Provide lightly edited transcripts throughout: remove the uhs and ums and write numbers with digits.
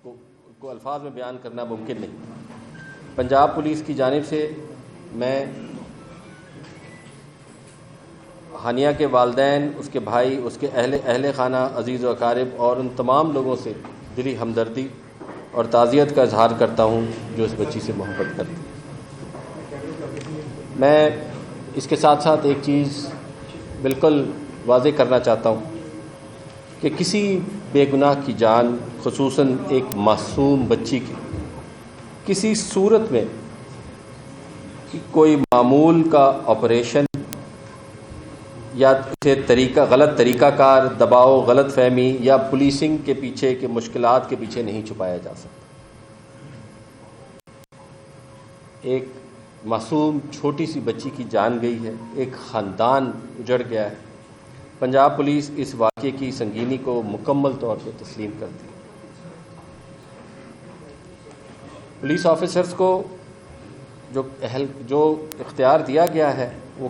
کو الفاظ میں بیان کرنا ممکن نہیں۔ پنجاب پولیس کی جانب سے میں ہانیہ کے والدین، اس کے بھائی، اس کے اہل خانہ، عزیز و اقارب اور ان تمام لوگوں سے دلی ہمدردی اور تعزیت کا اظہار کرتا ہوں جو اس بچی سے محبت کرتے ہیں۔ میں اس کے ساتھ ساتھ ایک چیز بالکل واضح کرنا چاہتا ہوں کہ کسی بے گناہ کی جان، خصوصاً ایک معصوم بچی کی، کسی صورت میں کوئی معمول کا آپریشن یا اسے غلط طریقہ کار، دباؤ، غلط فہمی یا پولیسنگ کے پیچھے کے مشکلات کے پیچھے نہیں چھپایا جا سکتا۔ ایک معصوم چھوٹی سی بچی کی جان گئی ہے، ایک خاندان اجڑ گیا ہے۔ پنجاب پولیس اس واقعے کی سنگینی کو مکمل طور پہ تسلیم کرتی ہے۔ پولیس آفیسرز کو جو اختیار دیا گیا ہے وہ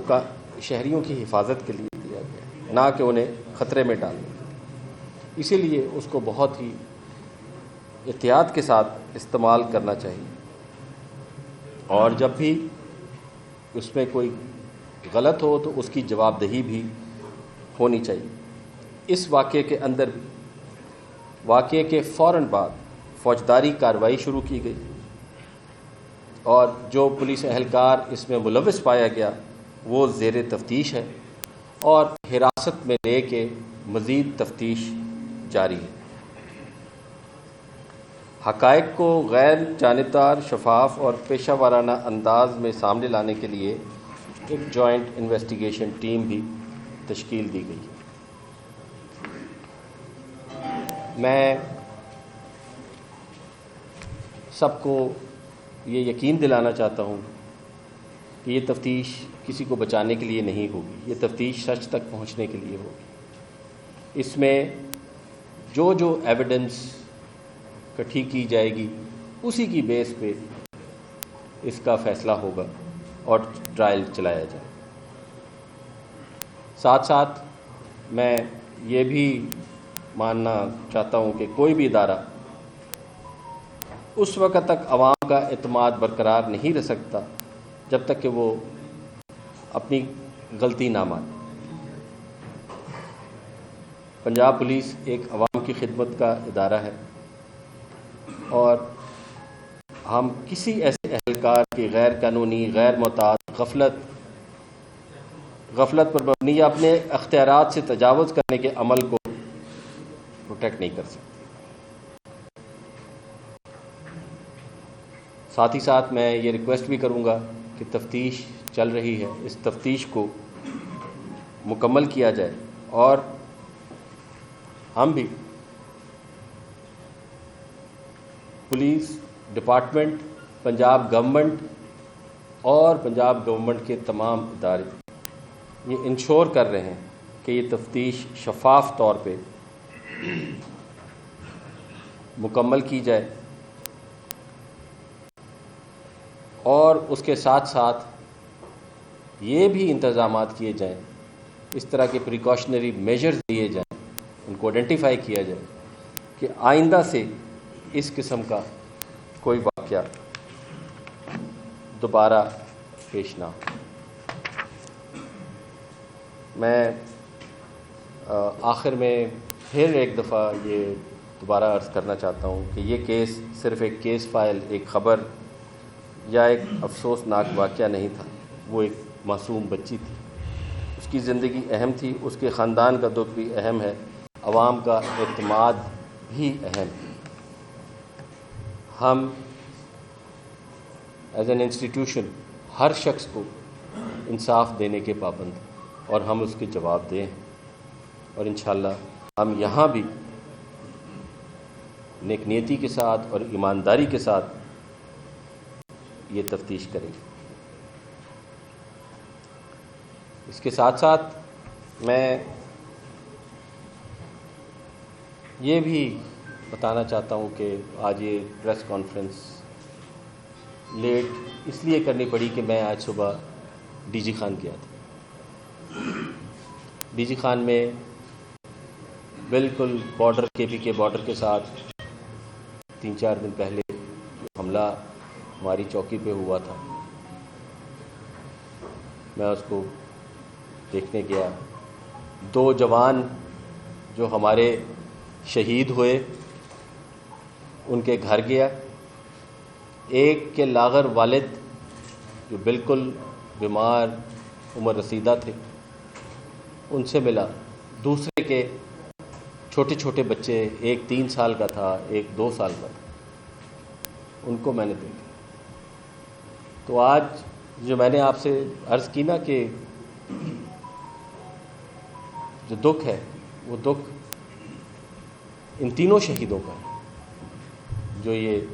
شہریوں کی حفاظت کے لیے دیا گیا ہے، نہ کہ انہیں خطرے میں ڈالنے کے لیے۔ اسی لیے اس کو بہت ہی احتیاط کے ساتھ استعمال کرنا چاہیے، اور جب بھی اس میں کوئی غلط ہو تو اس کی جواب دہی بھی ہونی چاہیے۔ اس واقعے کے اندر واقعے کے فوراً بعد فوجداری کارروائی شروع کی گئی، اور جو پولیس اہلکار اس میں ملوث پایا گیا وہ زیر تفتیش ہے، اور حراست میں لے کے مزید تفتیش جاری ہے۔ حقائق کو غیر جانبدار، شفاف اور پیشہ ورانہ انداز میں سامنے لانے کے لیے ایک جوائنٹ انویسٹیگیشن ٹیم بھی تشکیل دی گئی ہے۔ میں سب کو یہ یقین دلانا چاہتا ہوں کہ یہ تفتیش کسی کو بچانے کے لیے نہیں ہوگی، یہ تفتیش سچ تک پہنچنے کے لیے ہوگی۔ اس میں جو ایویڈنس اکٹھی کی جائے گی اسی کی بیس پہ اس کا فیصلہ ہوگا اور ٹرائل چلایا جائے۔ ساتھ ساتھ میں یہ بھی ماننا چاہتا ہوں کہ کوئی بھی ادارہ اس وقت تک عوام کا اعتماد برقرار نہیں رہ سکتا جب تک کہ وہ اپنی غلطی نہ مانے۔ پنجاب پولیس ایک عوام کی خدمت کا ادارہ ہے، اور ہم کسی ایسے اہلکار کی غیر قانونی، غیر معتاد، غفلت پر مبنی یا اپنے اختیارات سے تجاوز کرنے کے عمل کو پروٹیکٹ نہیں کر سکتے۔ ساتھ ہی ساتھ میں یہ ریکویسٹ بھی کروں گا کہ تفتیش چل رہی ہے، اس تفتیش کو مکمل کیا جائے، اور ہم بھی پولیس ڈپارٹمنٹ، پنجاب گورنمنٹ اور پنجاب گورنمنٹ کے تمام ادارے یہ انشور کر رہے ہیں کہ یہ تفتیش شفاف طور پہ مکمل کی جائے، اور اس کے ساتھ ساتھ یہ بھی انتظامات کیے جائیں، اس طرح کے پریکاشنری میجرز لیے جائیں، ان کو آئیڈینٹیفائی کیا جائے کہ آئندہ سے اس قسم کا کوئی واقعہ دوبارہ پیش نہ ہو۔ میں آخر میں پھر ایک دفعہ یہ دوبارہ عرض کرنا چاہتا ہوں کہ یہ کیس صرف ایک کیس فائل، ایک خبر یا ایک افسوسناک واقعہ نہیں تھا، وہ ایک معصوم بچی تھی، اس کی زندگی اہم تھی، اس کے خاندان کا دکھ بھی اہم ہے، عوام کا اعتماد بھی اہم ہے۔ ہم ایز این انسٹیٹیوشن ہر شخص کو انصاف دینے کے پابند ہیں، اور ہم اس کے جواب دیں، اور انشاءاللہ ہم یہاں بھی نیک نیتی کے ساتھ اور ایمانداری کے ساتھ یہ تفتیش کریں گے۔ اس کے ساتھ ساتھ میں یہ بھی بتانا چاہتا ہوں کہ آج یہ پریس کانفرنس لیٹ اس لیے کرنی پڑی کہ میں آج صبح ڈی جی خان گیا تھا۔ ڈی جی خان میں بالکل بارڈر کے پی کے بارڈر کے ساتھ 3-4 दिन पहले हमला हमारी चौकी पे हुआ था, मैं उसको देखने गया। 2 जवान जो हमारे शहीद हुए उनके घर गया। एक के लागर वालिद जो बिल्कुल बीमार उम्र रसीदा थे उनसे मिला। दूसरे के छोटे छोटे बच्चे, एक 3 साल का था, एक 2 साल का था, उनको मैंने देखा। तो आज जो मैंने आपसे अर्ज़ की ना कि जो दुख है वो दुख इन तीनों शहीदों का है, जो ये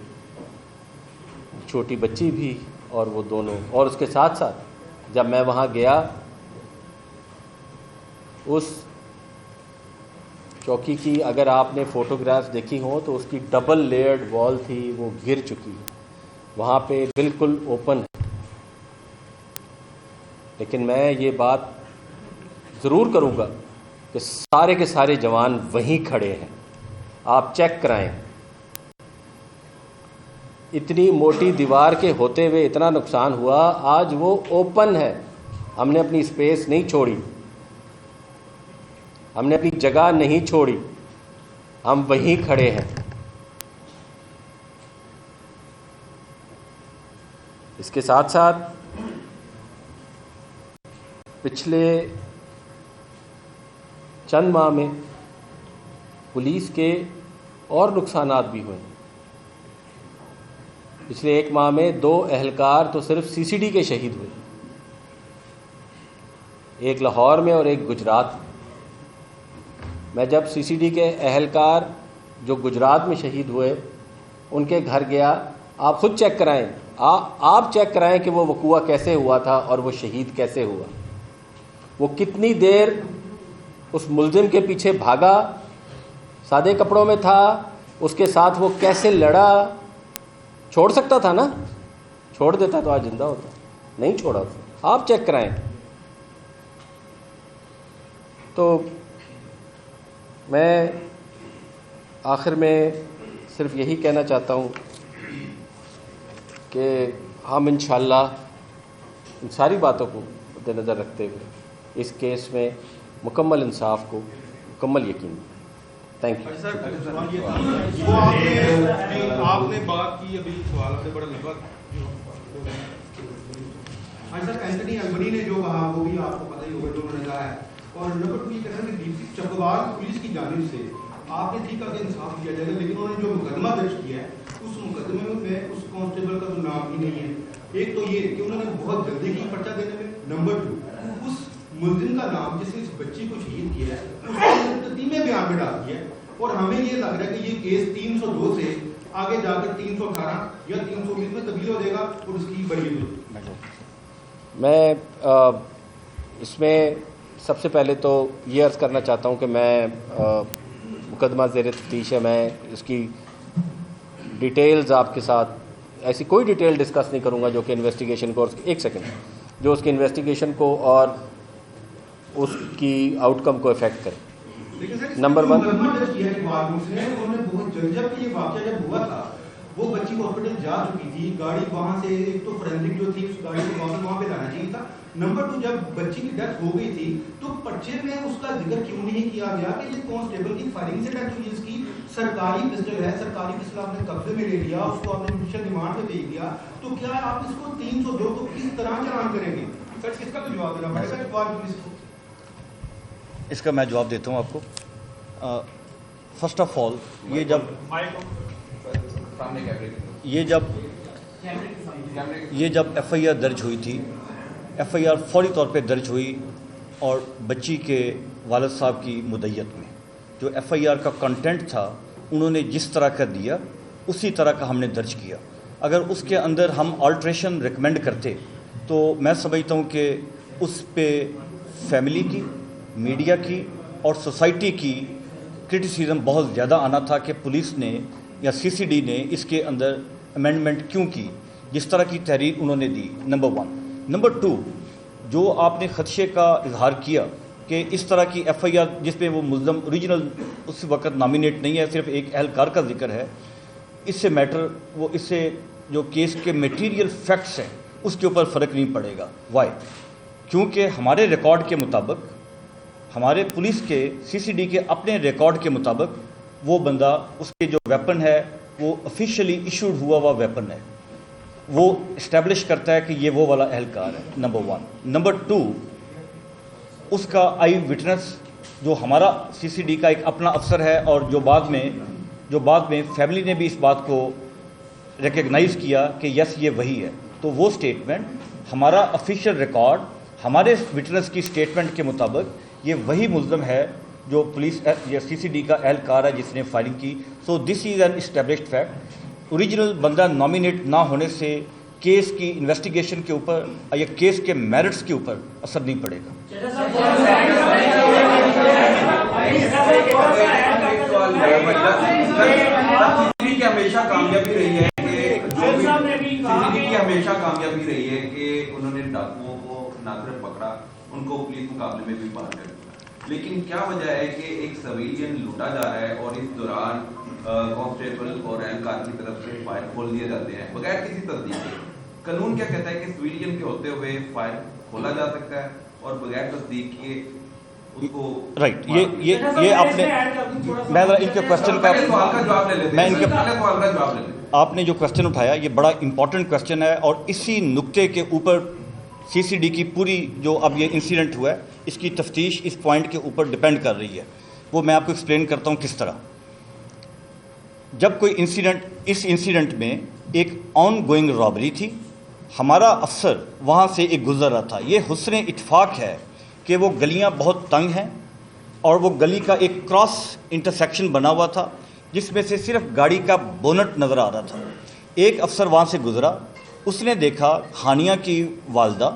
छोटी बच्ची भी और वो दोनों। और उसके साथ साथ जब मैं वहाँ गया, उस चौकी की अगर आपने फ़ोटोग्राफ्स देखी हों तो उसकी डबल लेयर्ड वॉल थी, वो गिर चुकी है, वहाँ पे बिल्कुल ओपन है। लेकिन मैं ये बात ज़रूर करूँगा कि सारे के सारे जवान वहीं खड़े हैं, आप चेक कराएं। इतनी मोटी दीवार के होते हुए इतना नुकसान हुआ, आज वो ओपन है। हमने अपनी स्पेस नहीं छोड़ी, हमने अपनी जगह नहीं छोड़ी, हम वहीं खड़े हैं। इसके साथ साथ पिछले चंद माह में पुलिस के और नुकसानात भी हुए। पिछले 1 माह में 2 एहलकार तो सिर्फ सीसीडी के शहीद हुए, एक लाहौर में और एक गुजरात में। मैं जब सीसीडी के एहलकार जो गुजरात में शहीद हुए उनके घर गया, आप खुद चेक कराएं, आप चेक कराएं कि वो वक़ूआ कैसे हुआ था और वो शहीद कैसे हुआ। वो कितनी देर उस मुल्जिम के पीछे भागा, सादे कपड़ों में था, उसके साथ वो कैसे लड़ा। छोड़ सकता था ना, छोड़ देता तो आज जिंदा होता, नहीं छोड़ा उसने। आप चेक कराएं। तो मैं आखिर में सिर्फ यही कहना चाहता हूँ कि हम इंशाअल्लाह इन सारी बातों को मद्देनज़र रखते हुए इस केस में मुकम्मल इंसाफ को मुकम्मल यकीन। Thank you. आपने बात की, अभी सवाल आपसे बड़ा लंबा। सर, एंथनी अल्बनी ने जो कहा वो भी आपको पता ही होगा, जो उन्होंने कहा है। और नंबर 2 ये कहना है कि चकवाल पुलिस की जानिब से आपने ठीक है इंसाफ दिया जाएगा, लेकिन उन्होंने जो मुकदमा दर्ज किया है उस मुकदमे में उस कांस्टेबल का तो नाम ही नहीं है। एक तो ये कि उन्होंने बहुत जल्दी की पर्चा देने में, नंबर 2 उस मुल्जिम का नाम जिसने इस बच्ची को शहीद किया है उसको तीसरे बयान में डाल दिया। और हमें ये लग रहा है कि ये केस 302 से आगे जाकर 318 या 320 में तब्दील हो जाएगा और उसकी बड़ी होगी। मैं इसमें सबसे पहले तो ये अर्ज़ करना चाहता हूँ कि मैं मुकदमा ज़ेर तफ्तीश है, मैं इसकी डिटेल्स आपके साथ ऐसी कोई डिटेल डिस्कस नहीं करूँगा जो कि इन्वेस्टिगेशन को, एक सेकंड, जो उसकी इन्वेस्टिगेशन को और उसकी आउटकम को इफेक्ट करे। नंबर 1 जब हुआ था वो बच्ची हॉस्पिटल जा चुकी थी, गाड़ी वहां से एक तो फोरेंसिक जो थी उस गाड़ी को वापस वहां पे लाना चाहिए था। नंबर 2 जब बच्ची की डेथ हो गई थी तो पर्चे में उसका जिक्र क्यों नहीं किया गया कि ये कांस्टेबल की फायरिंग से डेथ हुई, इसकी सरकारी पिस्टल है, सरकारी पिस्टल आपने कब्जे में ले लिया, उसको आपने जुडिशियल रिमांड पे भेज दिया, तो क्या आप इसको 302 को किस तरह चलान करेंगे? सर, इसका तो जवाब देना पड़ेगा चकवाल पुलिस को। इसका मैं जवाब देता हूँ आपको। फर्स्ट ऑफ ऑल ये जब एफआईआर दर्ज हुई थी, एफआईआर फौरी तौर पे दर्ज हुई और बच्ची के वालिद साहब की मुद्दत में जो एफआईआर का कंटेंट था उन्होंने जिस तरह का दिया उसी तरह का हमने दर्ज किया। अगर उसके अंदर हम ऑल्ट्रेशन रिकमेंड करते तो मैं समझता हूँ कि उस पे फैमिली की, मीडिया की और सोसाइटी की क्रिटिसिज्म बहुत ज़्यादा आना था कि पुलिस ने या सीसीडी ने इसके अंदर अमेंडमेंट क्यों की, जिस तरह की तहरीर उन्होंने दी। नंबर 1। नंबर 2, जो आपने खदशे का इजहार किया कि इस तरह की एफआईआर जिसमें वो मुल्ज़म ओरिजिनल उस वक़्त नॉमिनेट नहीं है, सिर्फ एक एहलकार का जिक्र है, اس سے میٹر وہ اس سے جو کیس کے میٹیریل فیکٹس ہیں اس کے اوپر فرق نہیں پڑے گا. وائی؟ کیونکہ ہمارے ریکارڈ کے مطابق, ہمارے پولیس کے سی سی ڈی کے اپنے ریکارڈ کے مطابق وہ بندہ, اس کے جو ویپن ہے وہ آفیشلی ایشوڈ ہوا ہوا ویپن ہے, وہ اسٹیبلش کرتا ہے کہ یہ وہ والا اہلکار ہے. نمبر 1. نمبر 2, اس کا آئی وٹنس جو ہمارا سی سی ڈی کا ایک اپنا افسر ہے, اور جو بعد میں فیملی نے بھی اس بات کو ریکگنائز کیا کہ یس یہ وہی ہے. تو وہ سٹیٹمنٹ, ہمارا آفیشیل ریکارڈ, ہمارے وٹنس کی سٹیٹمنٹ کے مطابق یہ وہی ملزم ہے جو پولیس یا سی سی ڈی کا اہلکار ہے جس نے فائرنگ کی. So this is an established fact. Original بندہ نامینیٹ نہ ہونے سے کیس کی انویسٹیگیشن کے اوپر یا کیس کے میرٹس کے اوپر اثر نہیں پڑے گا. ہمیشہ کامیابی رہی ہے ہمیشہ کامیابی رہی ہے کہ انہوں نے ڈاکوؤں کو نہ صرف پکڑا, ان کو پولیس مقابلے میں بھی باہر کر دیا. لیکن کیا وجہ ہے کہ ایک سویلین لوٹا جا رہا ہے اور اس دوران کانسٹیبل اور اہلکار کی طرف سے فائر کھول دیے جاتے ہیں بغیر کسی تصدیق کے؟ قانون کیا کہتا ہے کہ سویلین کے ہوتے ہوئے فائر کھولا جا سکتا ہے اور بغیر تصدیق کے اس کو رائٹ. یہ آپ نے, میں ان کے کوشچن کا سوال کا جواب لے لیتے ہیں. سوال کا جواب لے لیتے ہیں. آپ نے جو کوشچن اٹھایا یہ بڑا امپورٹنٹ کوشچن ہے, اور اسی نقطے کے اوپر سی سی ڈی کی پوری جو اب یہ انسیڈنٹ ہوا ہے اس کی تفتیش اس پوائنٹ کے اوپر ڈپینڈ کر رہی ہے. وہ میں آپ کو ایکسپلین کرتا ہوں کس طرح. جب کوئی انسیڈنٹ, اس انسیڈنٹ میں ایک آن گوئنگ رابری تھی, ہمارا افسر وہاں سے ایک گزر رہا تھا. یہ حسن اتفاق ہے کہ وہ گلیاں بہت تنگ ہیں اور وہ گلی کا ایک کراس انٹرسیکشن بنا ہوا تھا جس میں سے صرف گاڑی کا بونٹ نظر آ رہا تھا. ایک افسر وہاں سے گزرا, اس نے دیکھا ہانیہ کی والدہ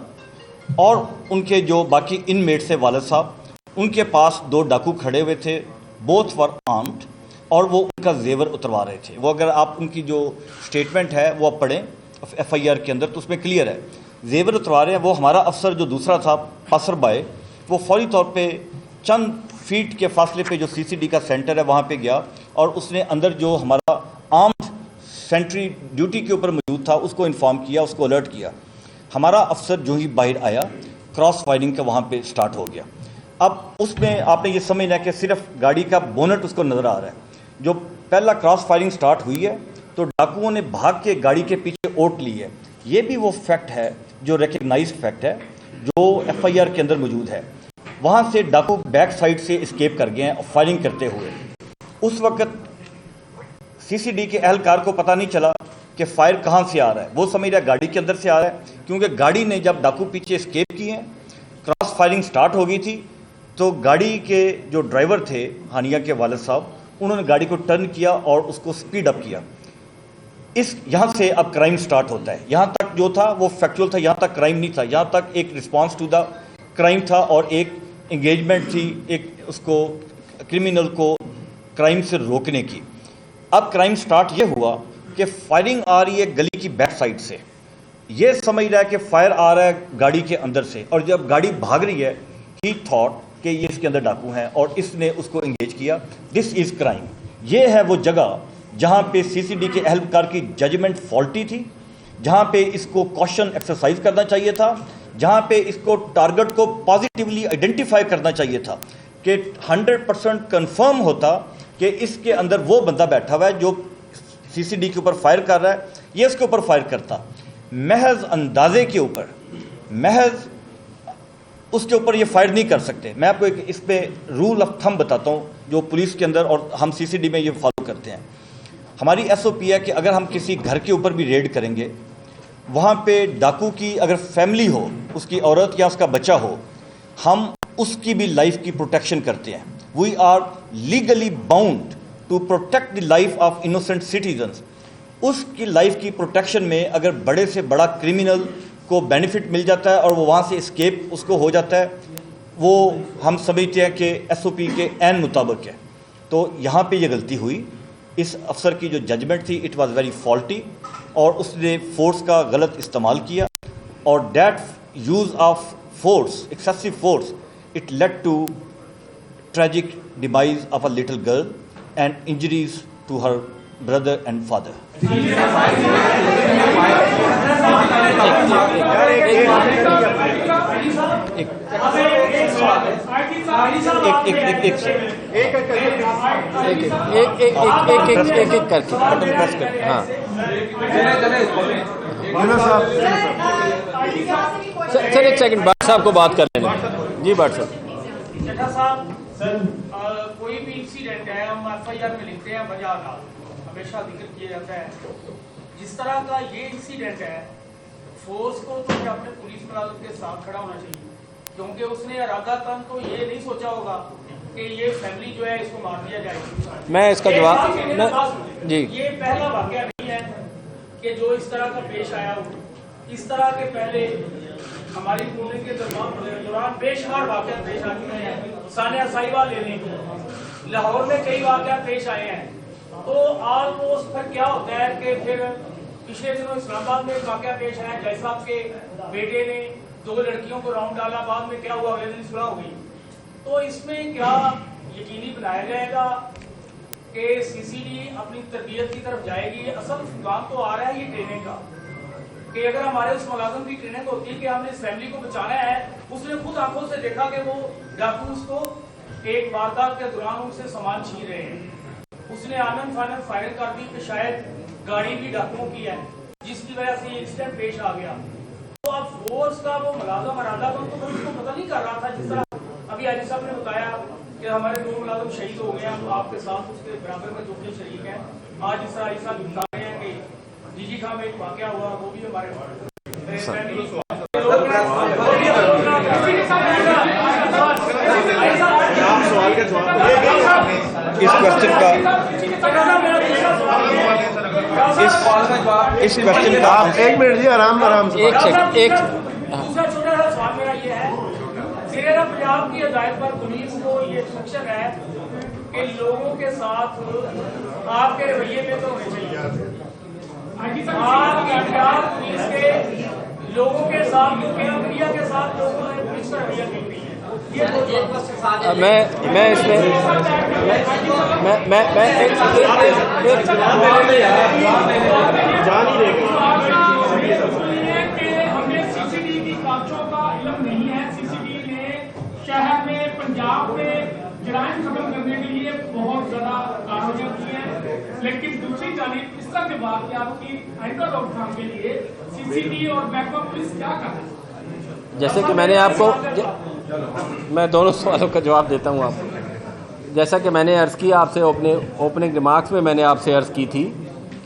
اور ان کے جو باقی ان میٹ سے والد صاحب, ان کے پاس 2 ڈاکو کھڑے ہوئے تھے, بوتھ ور آرمڈ, اور وہ ان کا زیور اتروا رہے تھے. وہ اگر آپ ان کی جو سٹیٹمنٹ ہے وہ آپ پڑھیں ایف آئی آر کے اندر تو اس میں کلیئر ہے, زیور اتروا رہے ہیں. وہ ہمارا افسر جو دوسرا تھا پاسر بائے, وہ فوری طور پہ چند فیٹ کے فاصلے پہ جو سی سی ڈی کا سینٹر ہے وہاں پہ گیا, اور اس نے اندر جو ہمارا آرمڈ سینٹری ڈیوٹی کے اوپر موجود تھا اس کو انفارم کیا, اس کو الرٹ کیا. ہمارا افسر جو ہی باہر آیا, کراس فائرنگ کا وہاں پہ سٹارٹ ہو گیا. اب اس میں آپ نے یہ سمجھنا ہے کہ صرف گاڑی کا بونٹ اس کو نظر آ رہا ہے. جو پہلا کراس فائرنگ سٹارٹ ہوئی ہے تو ڈاکوؤں نے بھاگ کے گاڑی کے پیچھے اوٹ لی ہے. یہ بھی وہ فیکٹ ہے جو ریکگنائزڈ فیکٹ ہے جو ایف آئی آر کے اندر موجود ہے. وہاں سے ڈاکو بیک سائڈ سے اسکیپ کر گئے ہیں فائرنگ کرتے ہوئے. اس وقت سی سی ڈی کے اہلکار کو پتہ نہیں چلا کہ فائر کہاں سے آ رہا ہے. وہ سمجھ رہا ہے گاڑی کے اندر سے آ رہا ہے, کیونکہ گاڑی نے جب ڈاکو پیچھے اسکیپ کی ہیں, کراس فائرنگ سٹارٹ ہو گئی تھی, تو گاڑی کے جو ڈرائیور تھے ہانیہ کے والد صاحب, انہوں نے گاڑی کو ٹرن کیا اور اس کو سپیڈ اپ کیا. یہاں سے اب کرائم سٹارٹ ہوتا ہے. یہاں تک جو تھا وہ فیکچوئل تھا, یہاں تک کرائم نہیں تھا, یہاں تک ایک رسپانس ٹو دا کرائم تھا اور ایک انگیجمنٹ تھی ایک اس کو کرمنل کو کرائم سے روکنے کی. اب کرائم سٹارٹ یہ ہوا کہ فائرنگ آ رہی ہے گلی کی بیک سائڈ سے, یہ سمجھ رہا ہے کہ فائر آ رہا ہے گاڑی کے اندر سے, اور جب گاڑی بھاگ رہی ہے ہی تھاٹ کہ یہ اس کے اندر ڈاکو ہیں اور اس نے اس کو انگیج کیا. دس از کرائم. یہ ہے وہ جگہ جہاں پہ سی سی ڈی کے اہلکار کی ججمنٹ فالٹی تھی, جہاں پہ اس کو کوشچن ایکسرسائز کرنا چاہیے تھا, جہاں پہ اس کو ٹارگٹ کو پازیٹیولی آئیڈینٹیفائی کرنا چاہیے تھا کہ 100% کنفرم ہوتا کہ اس کے اندر وہ بندہ بیٹھا ہوا ہے جو سی سی ڈی کے اوپر فائر کر رہا ہے, یہ اس کے اوپر فائر کرتا. محض اندازے کے اوپر, محض اس کے اوپر یہ فائر نہیں کر سکتے. میں آپ کو ایک اس پہ رول آف تھم بتاتا ہوں جو پولیس کے اندر اور ہم سی سی ڈی میں یہ فالو کرتے ہیں. ہماری ایس او پی ہے کہ اگر ہم کسی گھر کے اوپر بھی ریڈ کریں گے, وہاں پہ ڈاکو کی اگر فیملی ہو, اس کی عورت یا اس کا بچہ ہو, ہم اس کی بھی لائف کی پروٹیکشن کرتے ہیں. We are legally bound to protect the life of innocent citizens. اس کی لائف کی پروٹیکشن میں اگر بڑے سے بڑا کرمنل کو بینیفٹ مل جاتا ہے اور وہ وہاں سے اسکیپ اس کو ہو جاتا ہے, وہ ہم سمجھتے ہیں کہ ایس او پی کے عین مطابق ہے. تو یہاں پہ یہ غلطی ہوئی, اس افسر کی جو ججمنٹ تھی اٹ واز ویری فالٹی, اور اس نے فورس کا غلط استعمال کیا, اور that use of force, excessive force, it led to tragic demise of a little girl and injuries to her brother and father. एक करके बटन प्रेस कर. हाँ सर एक सेकंड भाट साहब को बात करने दें. जी भाट साहब. चड्ढा साहब, कोई भी इंसिडेंट है हम एफआईआर में लिखते हैं वजह का हमेशा जिक्र किया जाता है. जिस तरह का ये इंसिडेंट है, फोर्स को तो अपने पुलिस मुलाजिम के साथ खड़ा होना चाहिए, क्योंकि उसने इरादातन तो ये नहीं सोचा होगा कि ये फैमिली जो है इसको मार दिया जाएगा. मैं इसका जवाब जी. ये पहला वाकया नहीं है कि जो इस तरह का पेश आया हो. इस तरह के पहले हमारी पूर्णिंग के दौरान बेशुमार वाकया पेश आ चुके हैं. सानिया साहिबा ले लें, लाहौर में कई वाकया पेश आए हैं. तो ऑलमोस्ट फिर क्या होता है कि फिर पिछले दिनों इस्लामाबाद में एक वाकया पेश आया, जय साहब के बेटे ने 2 लड़कियों को राउंड डाला, बाद में क्या हुआ, अगले दिन सुलह हो गई. तो इसमें क्या यकीनी बनाया जाएगा कि सीसीडी अपनी तरबियत की तरफ जाएगी? असल काम तो आ रहा है ये ट्रेनिंग का, कि अगर हमारे उस मुलाजिम की ट्रेनिंग होती है कि हमने इस फैमिली को बचाना है, उसने खुद आंखों से देखा कि वो डाकू उसको एक वारदात के दौरान उनसे सामान छीन रहे हैं, उसने आनन फानन फायरिंग कर दी कि शायद गाड़ी भी डाकुओं की है, जिसकी वजह से ये इंसिडेंट पेश आ गया. तो अब फोर्स का वो मुलाजिम इरादा तो उसको पता नहीं कर रहा था. जिस तरह अभी आजी साहब ने बताया कि हमारे 2 मुलाजिम शहीद हो गए हैं, आपके साथ उसके बराबर में 2 शरीक हैं. आज इस तरह आजी साहब बता रहे हैं कि जीजी खां में एक वाकया हुआ, वो भी हमारे इस क्वेश्चन का एक मिनट जी, आराम से. एक सेकंड. एक दूसरा छोटा सा सवाल मेरा ये है, सिरेरा पंजाब की हिदायत पर पुलिस को ये इंस्ट्रक्शन है कि लोगों के साथ आपके रवैये में तो होने चाहिए. आप पंजाब पुलिस के लोगों के साथ, मीडिया के साथ लोगों ने पुलिस का रवैया देख रही है. मैं इसमें जान ही रहेगा. हमें सीसीडी की कांचों का इल्म नहीं है. सीसीडी ने शहर में, पंजाब में जराइम खत्म करने के लिए बहुत ज्यादा कार्रवाई की है, लेकिन दूसरी जानिब इस तरह के बात कि आपकी आइंदा रोकथाम के लिए सीसीडी और बैकअप पुलिस क्या कर रही है? जैसे कि मैंने आपको मैं दोनों सवालों का जवाब देता हूँ आपको. जैसा कि मैंने अर्ज़ किया आपसे ओपनिंग रिमार्क्स में, मैंने आपसे अर्ज़ की थी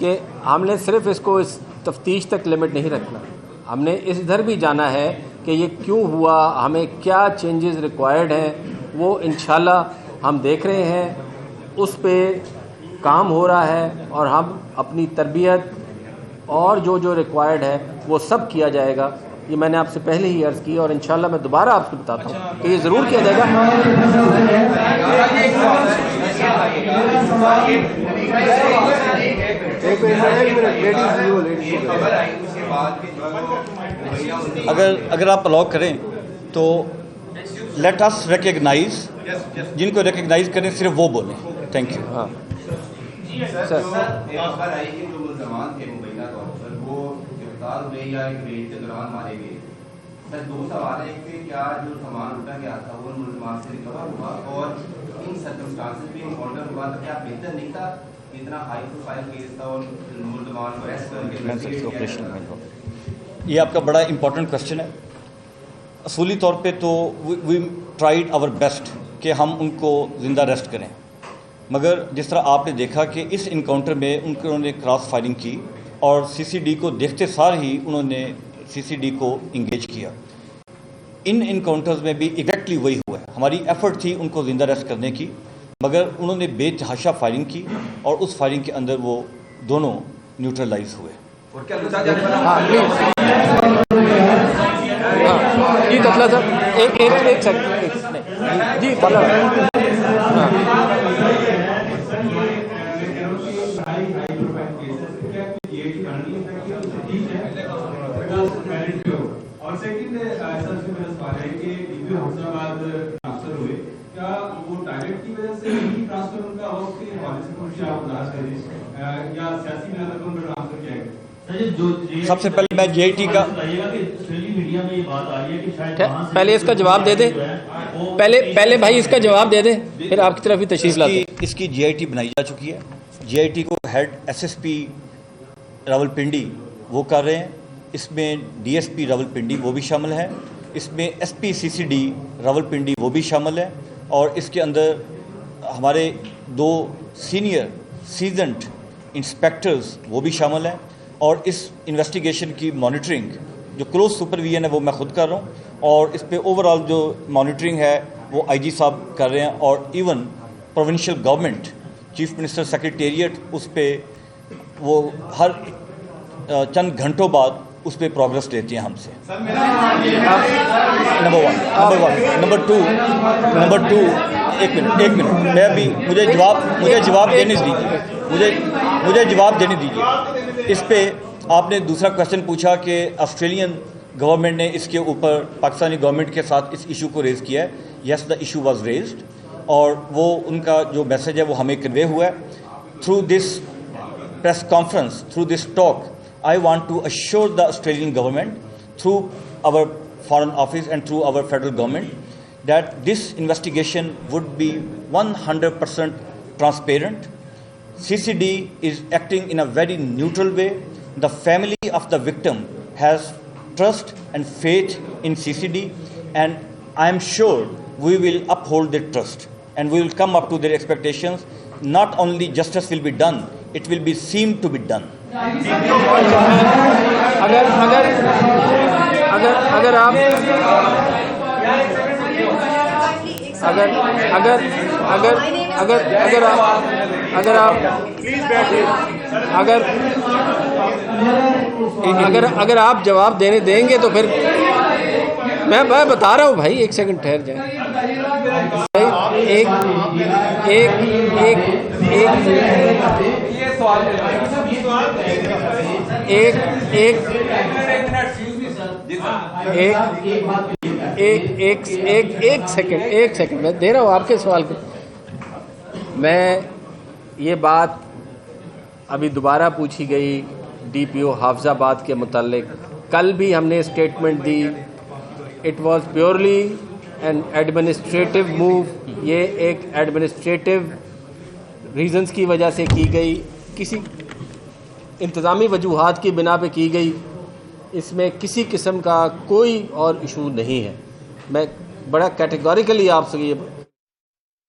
कि हमने सिर्फ इसको इस तफ्तीश तक लिमिट नहीं रखना, हमने इधर भी जाना है कि ये क्यों हुआ, हमें क्या चेंजेस रिक्वायर्ड हैं, वो इंशाल्लाह हम देख रहे हैं, उस पे काम हो रहा है और हम अपनी तरबियत और जो रिक्वायर्ड है वो सब किया जाएगा. ये मैंने आपसे पहले ही अर्ज़ की और इंशाल्लाह मैं दोबारा आपको बताता हूँ कि ये ज़रूर किया जाएगा. अगर आप अलाउ करें तो लेट अस रिकग्नाइज, जिनको रिकग्नाइज करें सिर्फ वो बोलें. Thank you. हाँ सर, एक खबर आई कि जो मुलजमान थे मुबैना तौर पर वो गिरफ्तार हुए या एक रेड के दौरान मारे गए. सर, 2 सवाल है कि क्या जो सामान लूटा गया था वो मुलजमान से रिकवर हुआ, और इन सर्कमस्टांसेस में इनकाउंटर हुआ तो क्या बेहतर नहीं था? इतना हाई प्रोफाइल केस था और मुलजमान को अरेस्ट करके. ये आपका बड़ा इंपॉर्टेंट क्वेश्चन है. असूली तौर पे तो वी ट्राइड आवर बेस्ट कि हम उनको ज़िंदा अरेस्ट करें, मगर जिस तरह आपने देखा कि इस इनकाउंटर में उन्होंने क्रॉस फायरिंग की और सीसीडी को देखते सार ही उन्होंने सीसीडी को इंगेज किया. इन इनकाउंटर्स में भी एग्जैक्टली वही हुआ है. हमारी एफर्ट थी उनको ज़िंदा अरेस्ट करने की, मगर उन्होंने बेतहाशा फायरिंग की और उस फायरिंग के अंदर वो दोनों न्यूट्रलाइज हुए. और क्या लूटा जाने वाला? जी तसला सर, एक सेकंड जी तसला. और सेकंड ऐसा सवाल है कि हौसलाबाद ट्रांसफर हुए, क्या वो टारगेट की वजह से ही ट्रांसफर उनका हो कि पॉलिसी आप बता सकते हैं? या सियासी बिना तक उन पर ट्रांसफर किया गया? सबसे पहले मैं JIT का पहले इसका जवाब दे दे, पहले भाई इसका जवाब दे दे, फिर आपकी तरफ ही तशरीफ लाते हैं। इसकी JIT बनाई जा चुकी है। JIT को हेड SSP रावलपिंडी वो कर रहे हैं, इसमें DSP रावलपिंडी वो भी शामिल है, इसमें SP CCD रावलपिंडी वो भी शामिल है, और इसके अंदर हमारे 2 सीनियर सीजनड इंस्पेक्टर्स वो भी शामिल हैं, और इस इन्वेस्टिगेशन की मॉनिटरिंग जो क्लोज सुपरविजन है वो मैं खुद कर रहा हूँ, और इस पे ओवरऑल जो मॉनिटरिंग है वो IG साहब कर रहे हैं, और even provincial government chief minister secretariat उस पर वो हर चंद घंटों बाद उस पर प्रोग्रेस लेती हैं हमसे। नंबर टू एक मिनट मैं अभी मुझे जवाब देने दीजिए। इस पे आपने दूसरा क्वेश्चन पूछा कि ऑस्ट्रेलियन गवर्नमेंट ने इसके ऊपर पाकिस्तानी गवर्नमेंट के साथ इस इशू को रेज़ किया है। Yes, the issue was raised, और वो उनका जो मैसेज है वो हमें कन्वे हुआ है through this press conference, through this talk. I want to assure the Australian government through our foreign office and through our federal government that this investigation would be 100% transparent. CCD is acting in a very neutral way. The family of the victim has trust and faith in CCD, and I am sure we will uphold their trust and we will come up to their expectations. Not only justice will be done, it will be seemed to be done. अगर आप जवाब देने देंगे तो फिर मैं बता रहा हूँ भाई, एक सेकंड ठहर जाए। एक सेकंड मैं दे रहा हूँ आपके सवाल को। मैं ये बात अभी दोबारा पूछी गई DPO हाफिजाबाद के मुतालिक, कल भी हमने statement the. It was purely N administrative move. ये एक एडमिनिस्ट्रेटिव रीजंस की वजह से की गई, किसी इंतज़ामी वजूहात की बिना पे की गई। इसमें किसी किस्म का कोई और इशू नहीं है। मैं बड़ा कैटेगोरिकली आपसे ये